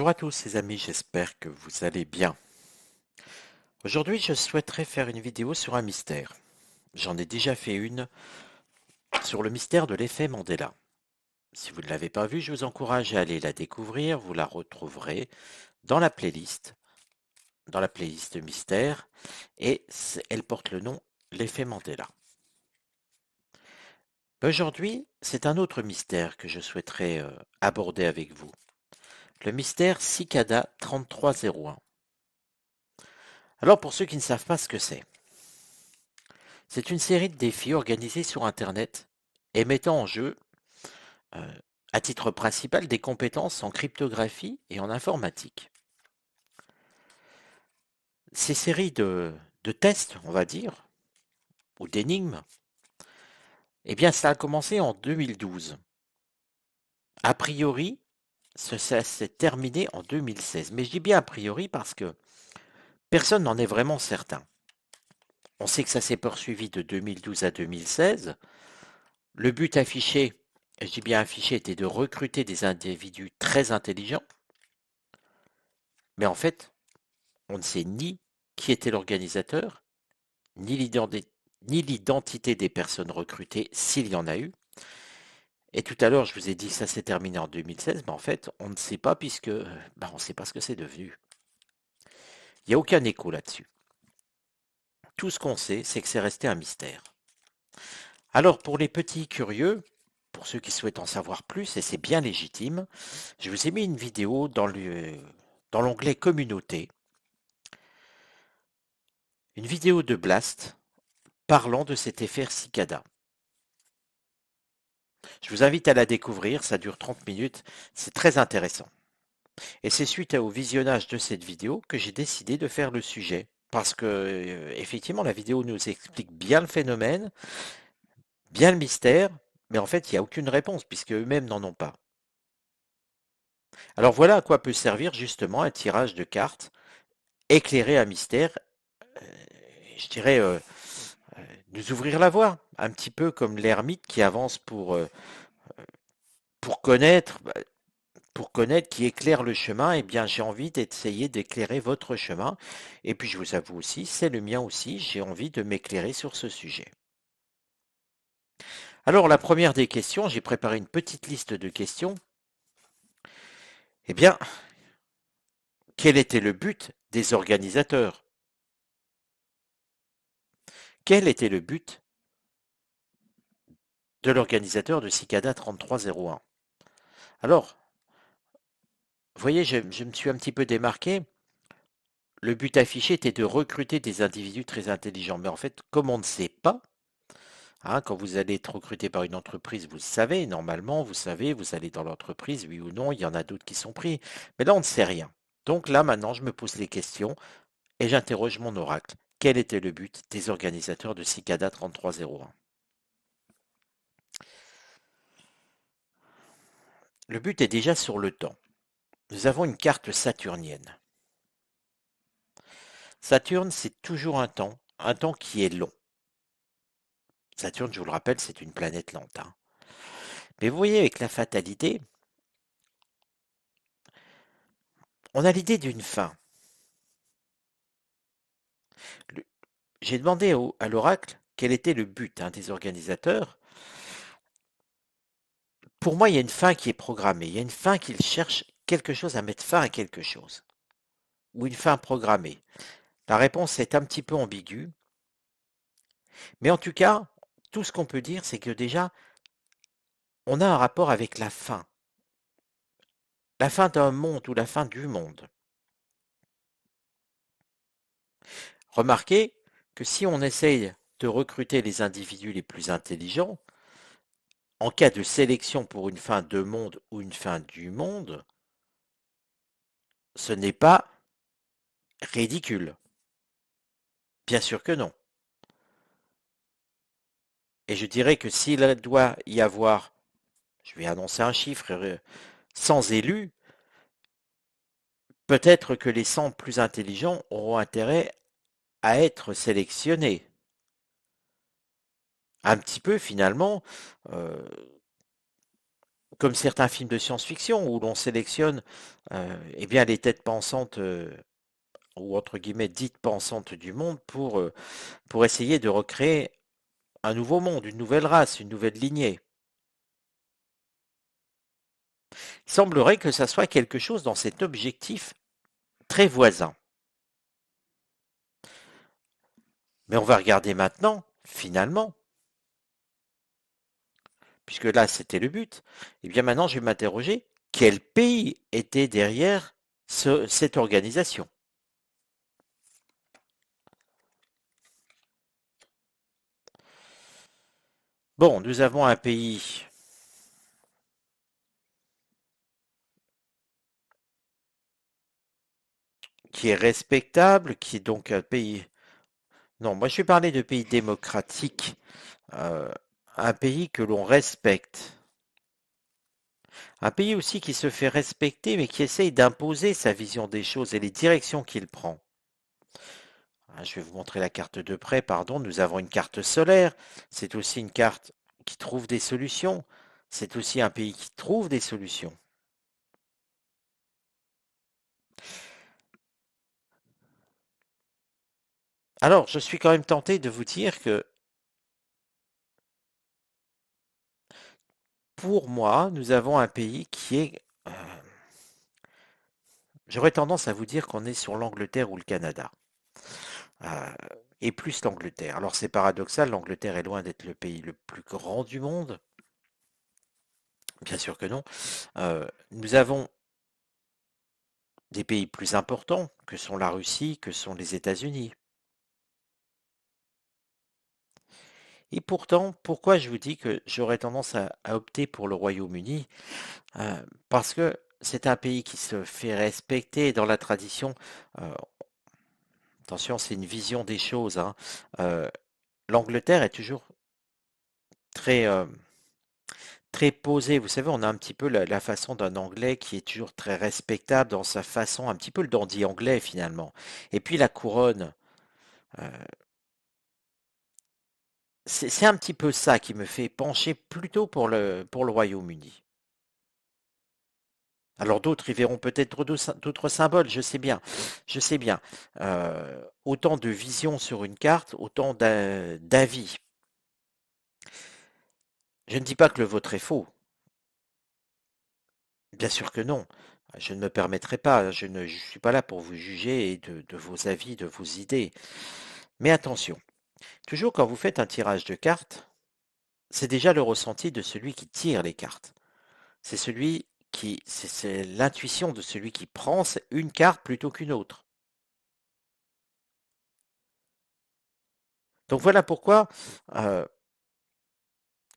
Bonjour à tous les amis, j'espère que vous allez bien. Aujourd'hui, je souhaiterais faire une vidéo sur un mystère. J'en ai déjà fait une sur le mystère de l'effet Mandela. Si vous ne l'avez pas vue, je vous encourage à aller la découvrir. Vous la retrouverez dans la playlist mystère, et elle porte le nom l'effet Mandela. Aujourd'hui, c'est un autre mystère que je souhaiterais aborder avec vous. Le mystère Cicada 3301. Alors pour ceux qui ne savent pas ce que c'est une série de défis organisés sur Internet et mettant en jeu, euh, à titre principal, des compétences en cryptographie et en informatique. Ces séries de tests, on va dire, ou d'énigmes, eh bien, ça a commencé en 2012. A priori, ça s'est terminé en 2016. Mais je dis bien a priori parce que personne n'en est vraiment certain. On sait que ça s'est poursuivi de 2012 à 2016. Le but affiché, je dis bien affiché, était de recruter des individus très intelligents. Mais en fait, on ne sait ni qui était l'organisateur, ni l'identité des personnes recrutées, s'il y en a eu. Et tout à l'heure, je vous ai dit que ça s'est terminé en 2016, mais en fait, on ne sait pas puisque on ne sait pas ce que c'est devenu. Il n'y a aucun écho là-dessus. Tout ce qu'on sait, c'est que c'est resté un mystère. Alors, pour les petits curieux, pour ceux qui souhaitent en savoir plus, et c'est bien légitime, je vous ai mis une vidéo dans l'onglet Communauté, une vidéo de Blast parlant de cet effet cicada. Je vous invite à la découvrir, ça dure 30 minutes, c'est très intéressant. Et c'est suite au visionnage de cette vidéo que j'ai décidé de faire le sujet. Parce que, effectivement, la vidéo nous explique bien le phénomène, bien le mystère, mais en fait, il n'y a aucune réponse, puisque eux-mêmes n'en ont pas. Alors voilà à quoi peut servir justement un tirage de cartes, éclairer un mystère, euh, je dirais, nous ouvrir la voie, un petit peu comme l'ermite qui avance pour connaître, pour connaître, qui éclaire le chemin, eh bien j'ai envie d'essayer d'éclairer votre chemin. Et puis je vous avoue aussi, c'est le mien aussi, j'ai envie de m'éclairer sur ce sujet. Alors la première des questions, j'ai préparé une petite liste de questions. Eh bien, quel était le but des organisateurs? Quel était le but de l'organisateur de Cicada 3301? Alors, vous voyez, je me suis un petit peu démarqué. Le but affiché était de recruter des individus très intelligents. Mais en fait, comme on ne sait pas, hein, quand vous allez être recruté par une entreprise, vous savez, normalement, vous savez, vous allez dans l'entreprise, oui ou non, il y en a d'autres qui sont pris. Mais là, on ne sait rien. Donc là, maintenant, je me pose les questions et j'interroge mon oracle. Quel était le but des organisateurs de Cicada 3301? Le but est déjà sur le temps. Nous avons une carte saturnienne. Saturne, c'est toujours un temps qui est long. Saturne, je vous le rappelle, c'est une planète lente, hein. Mais vous voyez, avec la fatalité, on a l'idée d'une fin. Le- J'ai demandé à l'oracle quel était le but, hein, des organisateurs. Pour moi, il y a une fin qui est programmée. Il y a une fin qu'ils cherchent quelque chose à mettre fin à quelque chose. Ou une fin programmée. La réponse est un petit peu ambiguë. Mais en tout cas, tout ce qu'on peut dire, c'est que déjà, on a un rapport avec la fin. La fin d'un monde ou la fin du monde. Remarquez que si on essaye de recruter les individus les plus intelligents, en cas de sélection pour une fin de monde ou une fin du monde, ce n'est pas ridicule. Bien sûr que non. Et je dirais que s'il doit y avoir, je vais annoncer un chiffre, 100 élus, peut-être que les 100 plus intelligents auront intérêt à être sélectionnés. Un petit peu finalement, euh, comme certains films de science-fiction où l'on sélectionne eh bien les têtes pensantes ou entre guillemets dites pensantes du monde pour essayer de recréer un nouveau monde, une nouvelle race, une nouvelle lignée. Il semblerait que ça soit quelque chose dans cet objectif très voisin. Mais on va regarder maintenant, finalement, puisque là c'était le but, et bien maintenant je vais m'interroger quel pays était derrière cette organisation. Bon, nous avons un pays qui est respectable, qui est donc un pays... Non, moi je vais parler de pays démocratique, euh, un pays que l'on respecte, un pays aussi qui se fait respecter mais qui essaye d'imposer sa vision des choses et les directions qu'il prend. Ah, je vais vous montrer la carte de près, pardon. Nous avons une carte solaire. C'est aussi une carte qui trouve des solutions. C'est aussi un pays qui trouve des solutions. Alors, je suis quand même tenté de vous dire que pour moi, nous avons un pays qui est... j'aurais tendance à vous dire qu'on est sur l'Angleterre ou le Canada. Euh, et plus l'Angleterre. Alors c'est paradoxal, l'Angleterre est loin d'être le pays le plus grand du monde. Bien sûr que non. Nous avons des pays plus importants que sont la Russie, que sont les États-Unis. Et pourtant, pourquoi je vous dis que j'aurais tendance à opter pour le Royaume-Uni? Parce que c'est un pays qui se fait respecter dans la tradition. euh, Attention, c'est une vision des choses, hein. Euh, L'Angleterre est toujours très, très posée. Vous savez, on a un petit peu la façon d'un Anglais qui est toujours très respectable dans sa façon, un petit peu le dandy anglais finalement. Et puis la couronne, euh, c'est un petit peu ça qui me fait pencher plutôt pour le Royaume-Uni. Alors d'autres y verront peut-être d'autres symboles, je sais bien, je sais bien. Autant de visions sur une carte, autant d'avis. Je ne dis pas que le vôtre est faux, bien sûr que non. Je ne me permettrai pas, je ne suis pas là pour vous juger de vos avis, de vos idées. Mais attention, toujours quand vous faites un tirage de cartes, c'est déjà le ressenti de celui qui tire les cartes. C'est l'intuition de celui qui prend une carte plutôt qu'une autre. Donc voilà pourquoi euh,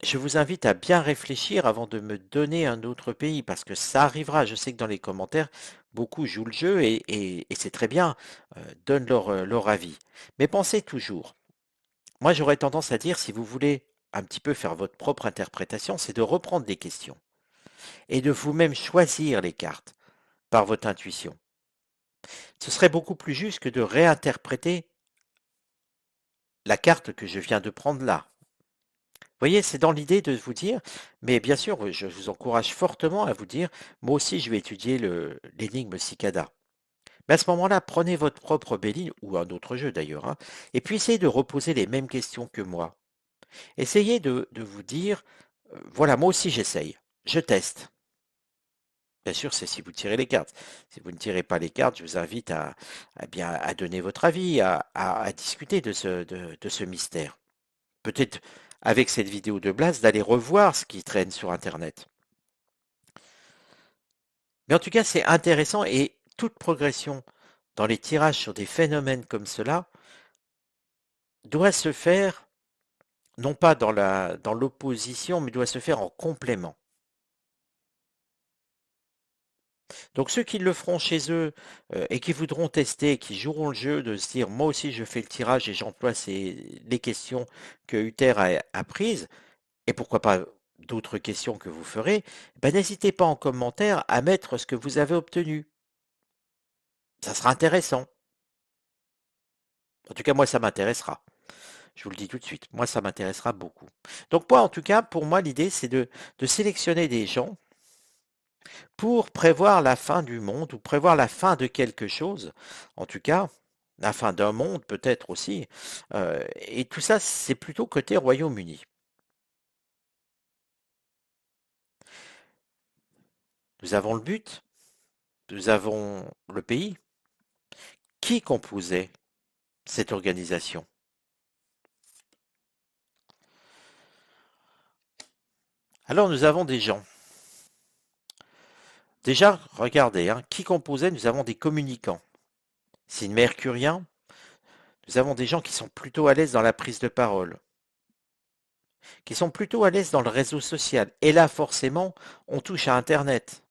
je vous invite à bien réfléchir avant de me donner un autre pays, parce que ça arrivera. Je sais que dans les commentaires, beaucoup jouent le jeu et c'est très bien, donnent leur avis. Mais pensez toujours, moi j'aurais tendance à dire, si vous voulez un petit peu faire votre propre interprétation, c'est de reprendre des questions et de vous-même choisir les cartes par votre intuition. Ce serait beaucoup plus juste que de réinterpréter la carte que je viens de prendre là. Vous voyez, c'est dans l'idée de vous dire, mais bien sûr, je vous encourage fortement à vous dire, moi aussi je vais étudier l'énigme Cicada. Mais à ce moment-là, prenez votre propre Béline, ou un autre jeu d'ailleurs, hein, et puis essayez de reposer les mêmes questions que moi. Essayez de vous dire, voilà, moi aussi j'essaye, je teste. Bien sûr, c'est si vous tirez les cartes. Si vous ne tirez pas les cartes, je vous invite bien, à donner votre avis, à discuter de ce mystère. Peut-être avec cette vidéo de Blas d'aller revoir ce qui traîne sur Internet. Mais en tout cas, c'est intéressant et toute progression dans les tirages sur des phénomènes comme cela doit se faire non pas dans l'opposition, mais doit se faire en complément. Donc ceux qui le feront chez eux et qui voudront tester, qui joueront le jeu de se dire moi aussi je fais le tirage et j'emploie les questions que Uther a prises, et pourquoi pas d'autres questions que vous ferez, ben, n'hésitez pas en commentaire à mettre ce que vous avez obtenu. Ça sera intéressant. En tout cas, moi, ça m'intéressera. Je vous le dis tout de suite. Moi, ça m'intéressera beaucoup. Donc moi, en tout cas, pour moi, l'idée, c'est de sélectionner des gens pour prévoir la fin du monde ou prévoir la fin de quelque chose, en tout cas, la fin d'un monde peut-être aussi. Et tout ça, c'est plutôt côté Royaume-Uni. Nous avons le but, nous avons le pays. Qui composait cette organisation? Alors nous avons des gens. Déjà, regardez, hein, qui composait? Nous avons des communicants. C'est une mercurien. Nous avons des gens qui sont plutôt à l'aise dans la prise de parole, qui sont plutôt à l'aise dans le réseau social. Et là, forcément, on touche à Internet.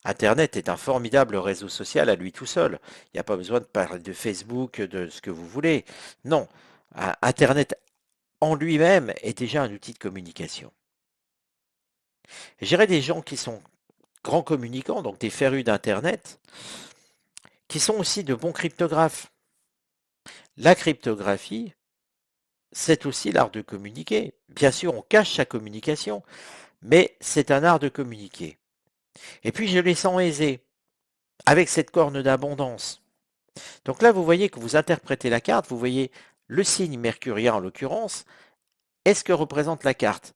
Internet est un formidable réseau social à lui tout seul. Il n'y a pas besoin de parler de Facebook, de ce que vous voulez. Non, Internet en lui-même est déjà un outil de communication. Et j'irais des gens qui sont grands communicants, donc des férus d'Internet, qui sont aussi de bons cryptographes. La cryptographie, c'est aussi l'art de communiquer. Bien sûr, on cache sa communication, mais c'est un art de communiquer. Et puis, je les sens aisés, avec cette corne d'abondance. Donc là, vous voyez que vous interprétez la carte, vous voyez le signe mercurien en l'occurrence. Est-ce que représente la carte?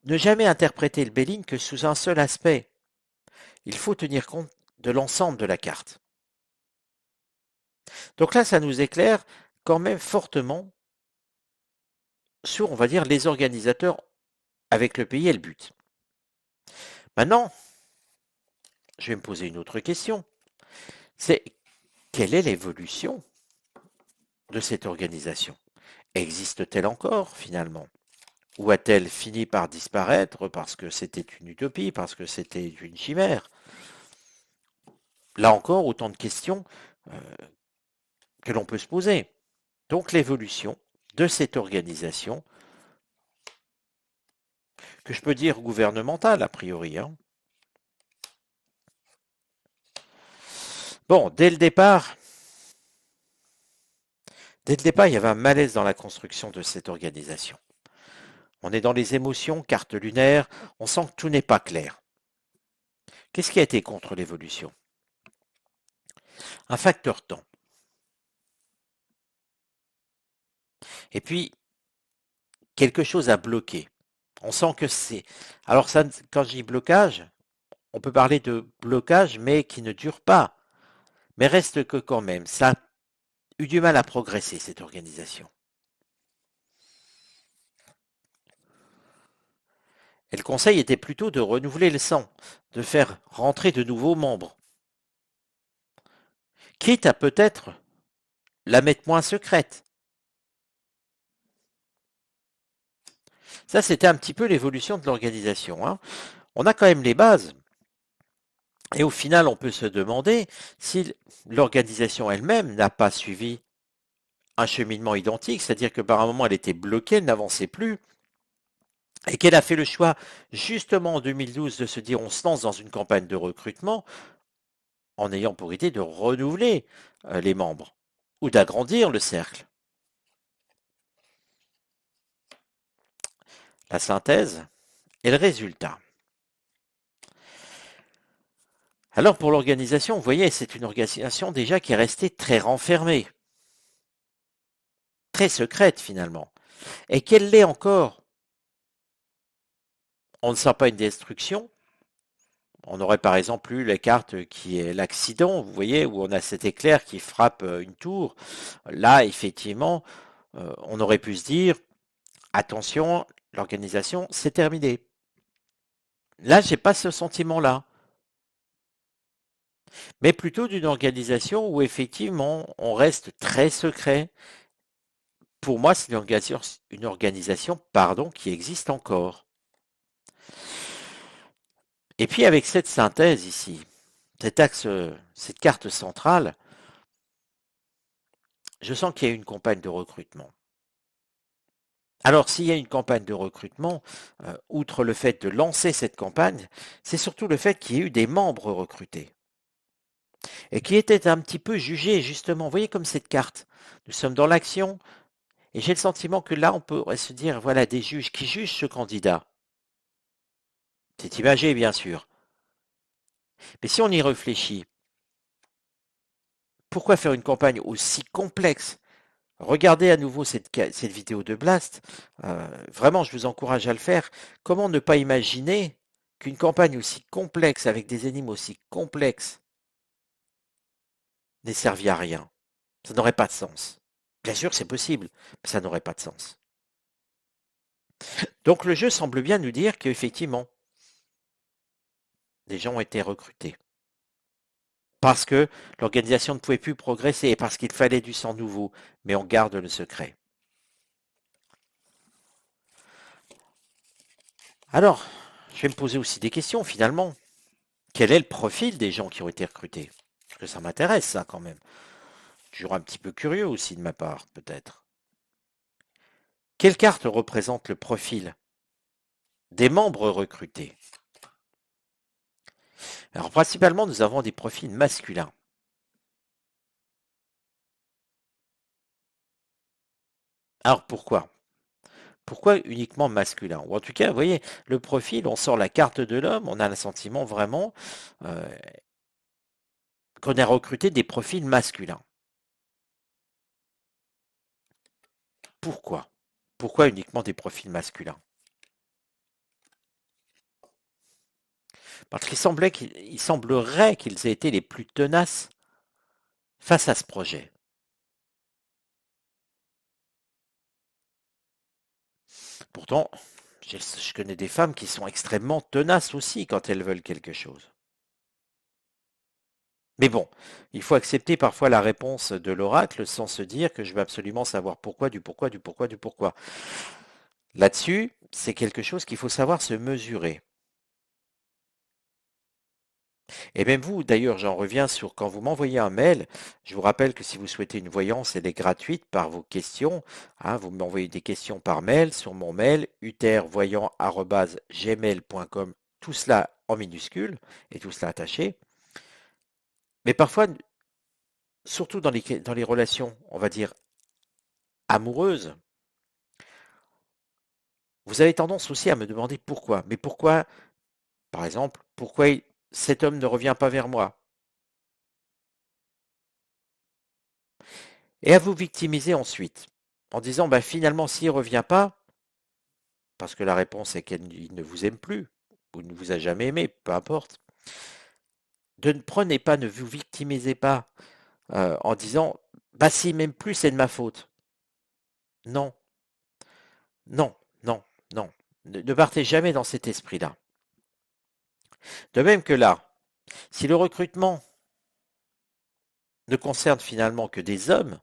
Ne jamais interpréter le Béline que sous un seul aspect. Il faut tenir compte de l'ensemble de la carte. Donc là, ça nous éclaire quand même fortement sur, on va dire, les organisateurs avec le pays et le but. Maintenant, je vais me poser une autre question. C'est quelle est l'évolution de cette organisation? Existe-t-elle encore finalement? Ou a-t-elle fini par disparaître parce que c'était une utopie, parce que c'était une chimère? Là encore, autant de questions euh, que l'on peut se poser. Donc l'évolution de cette organisation, que je peux dire gouvernementale a priori. Hein. Bon, dès le départ, il y avait un malaise dans la construction de cette organisation. On est dans les émotions, carte lunaire, on sent que tout n'est pas clair. Qu'est-ce qui a été contre l'évolution? Un facteur temps. Et puis, quelque chose a bloqué. On sent que c'est... Alors, ça, quand je dis blocage, on peut parler de blocage, mais qui ne dure pas. Mais reste que quand même, ça a eu du mal à progresser, cette organisation. Et le conseil était plutôt de renouveler le sang, de faire rentrer de nouveaux membres. Quitte à peut-être la mettre moins secrète. Ça, c'était un petit peu l'évolution de l'organisation. Hein. On a quand même les bases. Et au final, on peut se demander si l'organisation elle-même n'a pas suivi un cheminement identique, c'est-à-dire que par un moment, elle était bloquée, elle n'avançait plus, et qu'elle a fait le choix, justement en 2012, de se dire on se lance dans une campagne de recrutement en ayant pour idée de renouveler les membres ou d'agrandir le cercle. La synthèse et le résultat. Alors pour l'organisation, vous voyez, c'est une organisation déjà qui est restée très renfermée, très secrète finalement. Et qu'elle l'est encore. On ne sent pas une destruction. On aurait par exemple eu la carte qui est l'accident, vous voyez, où on a cet éclair qui frappe une tour. Là, effectivement, on aurait pu se dire, attention, l'organisation, c'est terminé. Là, j'ai pas ce sentiment-là. Mais plutôt d'une organisation où effectivement, on reste très secret. Pour moi, c'est une organisation, pardon, qui existe encore. Et puis avec cette synthèse ici, cet axe, cette carte centrale, je sens qu'il y a une campagne de recrutement. Alors s'il y a une campagne de recrutement, outre le fait de lancer cette campagne, c'est surtout le fait qu'il y ait eu des membres recrutés et qui étaient un petit peu jugés justement. Vous voyez comme cette carte, nous sommes dans l'action et j'ai le sentiment que là on pourrait se dire voilà des juges qui jugent ce candidat. C'est imagé bien sûr. Mais si on y réfléchit, pourquoi faire une campagne aussi complexe? Regardez à nouveau cette vidéo de Blast. Vraiment, je vous encourage à le faire. Comment ne pas imaginer qu'une campagne aussi complexe, avec des énigmes aussi complexes, n'ait servi à rien? Ça n'aurait pas de sens. Bien sûr, c'est possible, mais ça n'aurait pas de sens. Donc le jeu semble bien nous dire qu'effectivement, des gens ont été recrutés. Parce que l'organisation ne pouvait plus progresser et parce qu'il fallait du sang nouveau. Mais on garde le secret. Alors, je vais me poser aussi des questions finalement. Quel est le profil des gens qui ont été recrutés? Parce que ça m'intéresse, ça, quand même. Toujours un petit peu curieux aussi de ma part, peut-être. Quelle carte représente le profil des membres recrutés? Alors, principalement, nous avons des profils masculins. Alors, pourquoi? Pourquoi uniquement masculin? Ou en tout cas, vous voyez, le profil, on sort la carte de l'homme, on a le sentiment vraiment euh, qu'on a recruté des profils masculins. Pourquoi? Pourquoi uniquement des profils masculins? Parce qu'il semblerait qu'ils aient été les plus tenaces face à ce projet. Pourtant, je connais des femmes qui sont extrêmement tenaces aussi quand elles veulent quelque chose. Mais bon, il faut accepter parfois la réponse de l'oracle sans se dire que je veux absolument savoir pourquoi, du pourquoi, du pourquoi, du pourquoi. Là-dessus, c'est quelque chose qu'il faut savoir se mesurer. Et même vous, d'ailleurs, j'en reviens sur quand vous m'envoyez un mail, je vous rappelle que si vous souhaitez une voyance, elle est gratuite par vos questions. Hein, vous m'envoyez des questions par mail sur mon mail utervoyant@gmail.com, tout cela en minuscule et tout cela attaché. Mais parfois, surtout dans les relations, on va dire amoureuses, vous avez tendance aussi à me demander pourquoi. Mais pourquoi, par exemple, pourquoi cet homme ne revient pas vers moi? Et à vous victimiser ensuite, en disant, bah, finalement, s'il ne revient pas, parce que la réponse est qu'il ne vous aime plus, ou ne vous a jamais aimé, peu importe, ne prenez pas, ne vous victimisez pas en disant, bah, s'il m'aime plus, c'est de ma faute. Non, non, non, non. Ne partez jamais dans cet esprit-là. De même que là, si le recrutement ne concerne finalement que des hommes,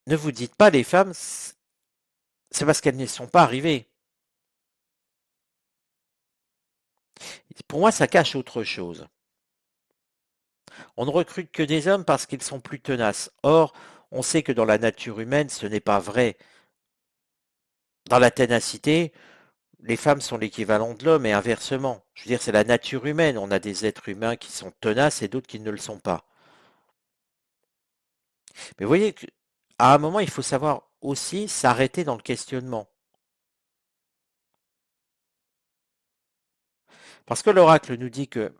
ne vous dites pas les femmes, c'est parce qu'elles n'y sont pas arrivées. Pour moi, ça cache autre chose. On ne recrute que des hommes parce qu'ils sont plus tenaces. Or, on sait que dans la nature humaine, ce n'est pas vrai. Dans la ténacité, les femmes sont l'équivalent de l'homme et inversement. Je veux dire, c'est la nature humaine. On a des êtres humains qui sont tenaces et d'autres qui ne le sont pas. Mais vous voyez qu'à un moment, il faut savoir aussi s'arrêter dans le questionnement. Parce que l'oracle nous dit que,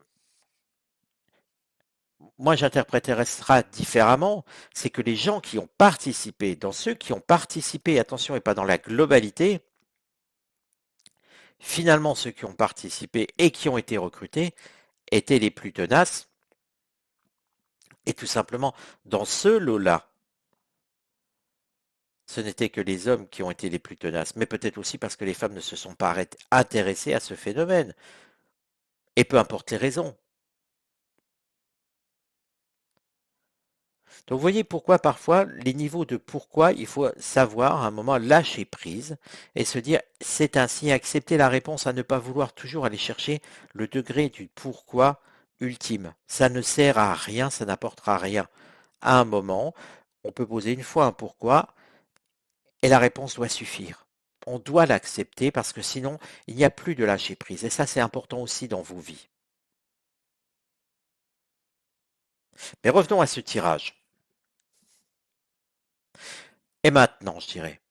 moi j'interpréterais ça différemment, c'est que les gens qui ont participé, dans ceux qui ont participé, attention, et pas dans la globalité, finalement ceux qui ont participé et qui ont été recrutés étaient les plus tenaces. Et tout simplement, dans ce lot-là, ce n'étaient que les hommes qui ont été les plus tenaces, mais peut-être aussi parce que les femmes ne se sont pas intéressées à ce phénomène. Et peu importe les raisons. Donc vous voyez pourquoi parfois les niveaux de pourquoi il faut savoir à un moment lâcher prise et se dire c'est ainsi, accepter la réponse à ne pas vouloir toujours aller chercher le degré du pourquoi ultime. Ça ne sert à rien, ça n'apportera rien. À un moment, on peut poser une fois un pourquoi et la réponse doit suffire. On doit l'accepter parce que sinon il n'y a plus de lâcher prise. Et ça c'est important aussi dans vos vies. Mais revenons à ce tirage. Et maintenant, je dirais,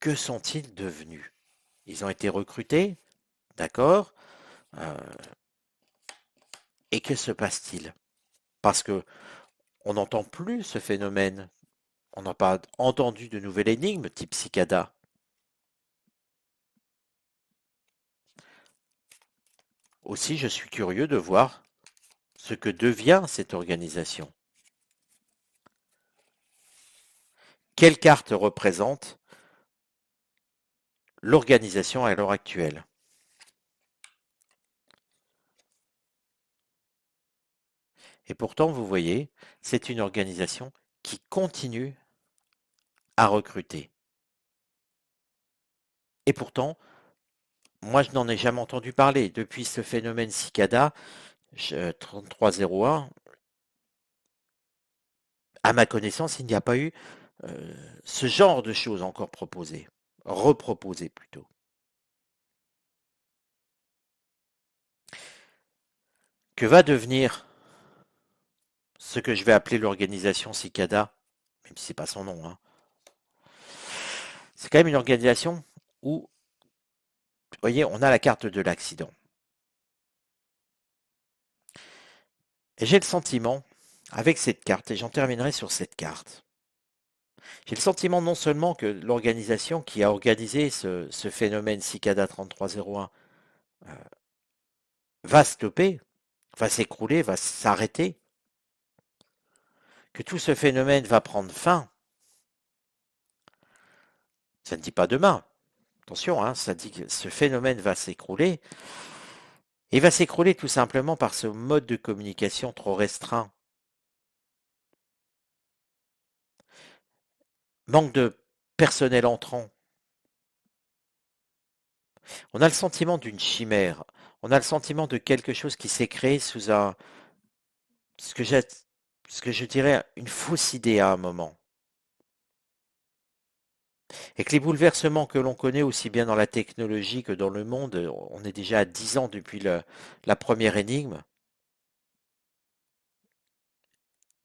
que sont-ils devenus? ils ont été recrutés, d'accord? Euh, et que se passe-t-il? Parce que on n'entend plus ce phénomène. On n'a pas entendu de nouvelle énigme type cicada. Aussi, je suis curieux de voir ce que devient cette organisation. Quelle carte représente l'organisation à l'heure actuelle? Et pourtant, vous voyez, c'est une organisation qui continue à recruter. Et pourtant, moi, je n'en ai jamais entendu parler. Depuis ce phénomène cicada 3301, à ma connaissance, il n'y a pas eu ce genre de choses encore proposées, reproposées plutôt. Que va devenir ce que je vais appeler l'organisation Cicada, même si c'est pas son nom, hein. C'est quand même une organisation où, vous voyez, on a la carte de l'accident. Et j'ai le sentiment, avec cette carte, et j'en terminerai sur cette carte, j'ai le sentiment non seulement que l'organisation qui a organisé ce phénomène Cicada 3301 va stopper, va s'écrouler, va s'arrêter, que tout ce phénomène va prendre fin. Ça ne dit pas demain. Attention, hein, ça dit que ce phénomène va s'écrouler. Et va s'écrouler tout simplement par ce mode de communication trop restreint. Manque de personnel entrant. On a le sentiment d'une chimère. On a le sentiment de quelque chose qui s'est créé sous ce que j'ai, ce que je dirais une fausse idée à un moment. Et que les bouleversements que l'on connaît aussi bien dans la technologie que dans le monde, on est déjà à 10 ans depuis la première énigme,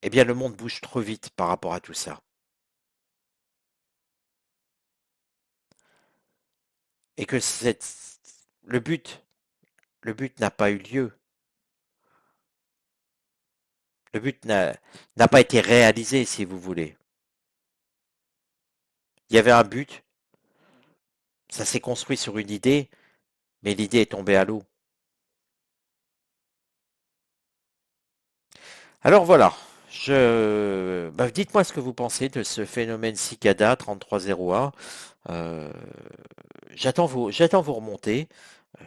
eh bien le monde bouge trop vite par rapport à tout ça. Et que le but, le but n'a pas eu lieu. Le but n'a pas été réalisé, si vous voulez. Il y avait un but, ça s'est construit sur une idée, mais l'idée est tombée à l'eau. Alors voilà, dites-moi ce que vous pensez de ce phénomène Cicada 3301. Euh, j'attends vos remontées. Euh,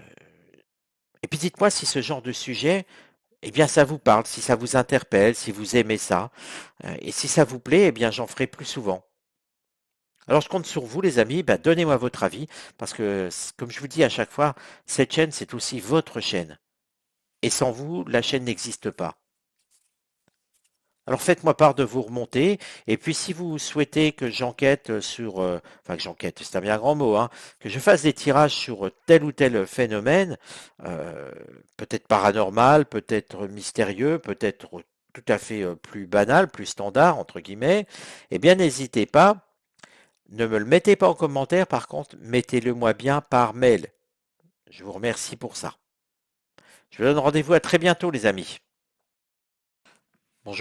et puis dites-moi si ce genre de sujet, eh bien, ça vous parle, si ça vous interpelle, si vous aimez ça. Et si ça vous plaît, eh bien, j'en ferai plus souvent. Alors je compte sur vous les amis, donnez-moi votre avis, parce que comme je vous dis à chaque fois, cette chaîne c'est aussi votre chaîne. Et sans vous, la chaîne n'existe pas. Alors faites-moi part de vos remontées, et puis si vous souhaitez que j'enquête sur, enfin que j'enquête, c'est un bien grand mot, hein, que je fasse des tirages sur tel ou tel phénomène, euh, peut-être paranormal, peut-être mystérieux, peut-être tout à fait plus banal, plus standard, entre guillemets, eh bien n'hésitez pas. Ne me le mettez pas en commentaire, par contre, mettez-le moi bien par mail. Je vous remercie pour ça. Je vous donne rendez-vous à très bientôt, les amis.